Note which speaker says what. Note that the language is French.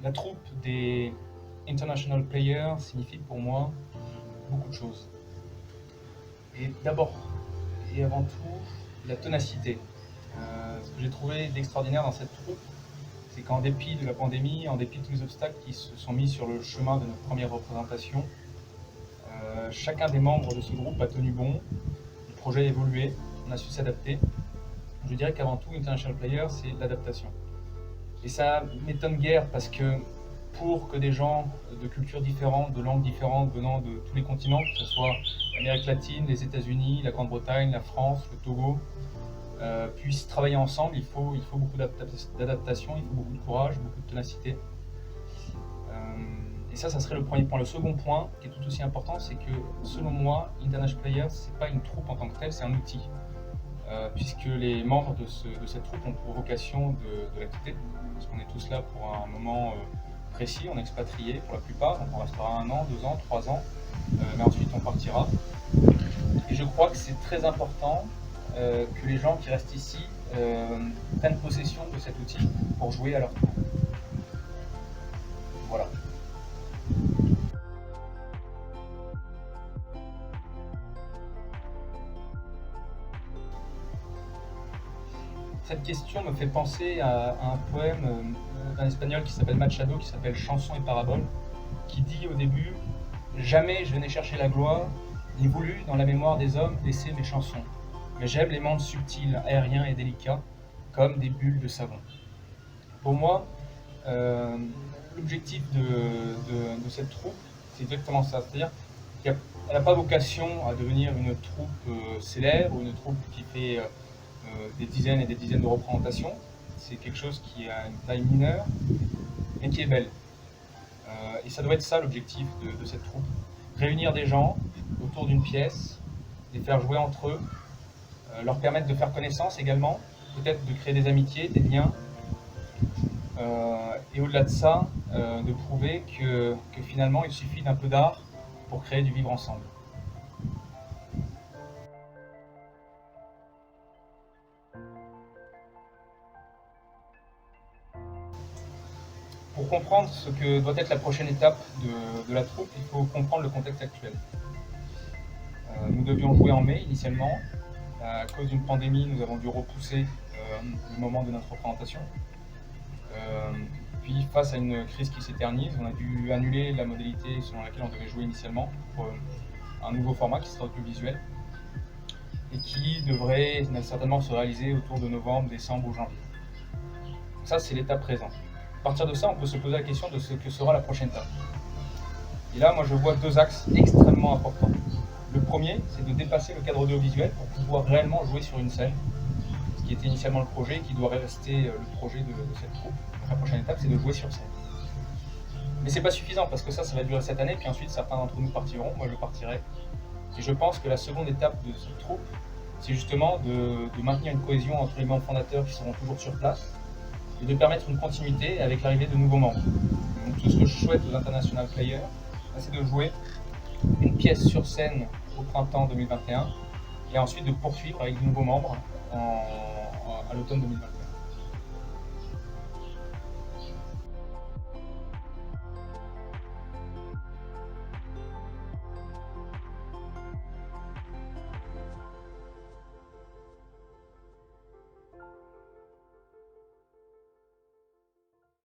Speaker 1: La troupe des International Players signifie pour moi beaucoup de choses. Et d'abord et avant tout, la ténacité. Ce que j'ai trouvé d'extraordinaire dans cette troupe, c'est qu'en dépit de la pandémie, en dépit de tous les obstacles qui se sont mis sur le chemin de notre première représentation, chacun des membres de ce groupe a tenu bon, le projet a évolué, on a su s'adapter. Je dirais qu'avant tout, International Player, c'est l'adaptation. Et ça m'étonne guère parce que pour que des gens de cultures différentes, de langues différentes, venant de tous les continents, que ce soit l'Amérique latine, les États-Unis, la Grande-Bretagne, la France, le Togo, puissent travailler ensemble, il faut beaucoup d'adaptation, il faut beaucoup de courage, beaucoup de ténacité. Et ça serait le premier point. Le second point, qui est tout aussi important, c'est que selon moi, International Players, c'est pas une troupe en tant que telle, c'est un outil. Puisque les membres de cette troupe ont pour vocation de la quitter, parce qu'on est tous là pour un moment précis, on est expatriés pour la plupart, donc on restera 1 an, 2 ans, 3 ans, mais ensuite on partira. Et je crois que c'est très important que les gens qui restent ici prennent possession de cet outil pour jouer à leur tour. Voilà. Cette question me fait penser à un poème d'un espagnol qui s'appelle Machado, qui s'appelle Chansons et paraboles, qui dit au début « Jamais je n'ai cherché la gloire, ni voulu dans la mémoire des hommes laisser mes chansons, mais j'aime les mondes subtils, aériens et délicats, comme des bulles de savon. » Pour moi, l'objectif de cette troupe, c'est exactement ça, c'est-à-dire qu'elle n'a pas vocation à devenir une troupe célèbre, une troupe qui fait des dizaines et des dizaines de représentations. C'est quelque chose qui a une taille mineure, mais qui est belle. Et ça doit être ça l'objectif de cette troupe. Réunir des gens autour d'une pièce, les faire jouer entre eux, leur permettre de faire connaissance également, peut-être de créer des amitiés, des liens. Et au-delà de ça, de prouver que finalement il suffit d'un peu d'art pour créer du vivre ensemble. Pour comprendre ce que doit être la prochaine étape de la troupe, il faut comprendre le contexte actuel. Nous devions jouer en mai initialement. À cause d'une pandémie, nous avons dû repousser le moment de notre représentation. Puis face à une crise qui s'éternise, on a dû annuler la modalité selon laquelle on devait jouer initialement pour un nouveau format qui sera audiovisuel et qui devrait certainement se réaliser autour de novembre, décembre ou janvier. Ça, c'est l'état présent. À partir de ça, on peut se poser la question de ce que sera la prochaine étape. Et là, moi, je vois 2 axes extrêmement importants. Le premier, c'est de dépasser le cadre audiovisuel pour pouvoir réellement jouer sur une scène, ce qui était initialement le projet et qui doit rester le projet de cette troupe. Donc la prochaine étape, c'est de jouer sur scène. Mais c'est pas suffisant parce que ça va durer cette année, puis ensuite certains d'entre nous partiront, moi je partirai. Et je pense que la seconde étape de cette troupe, c'est justement de maintenir une cohésion entre les membres fondateurs qui seront toujours sur place et de permettre une continuité avec l'arrivée de nouveaux membres. Donc tout ce que je souhaite aux International Players, c'est de jouer une pièce sur scène au printemps 2021 et ensuite de poursuivre avec de nouveaux membres à l'automne 2021.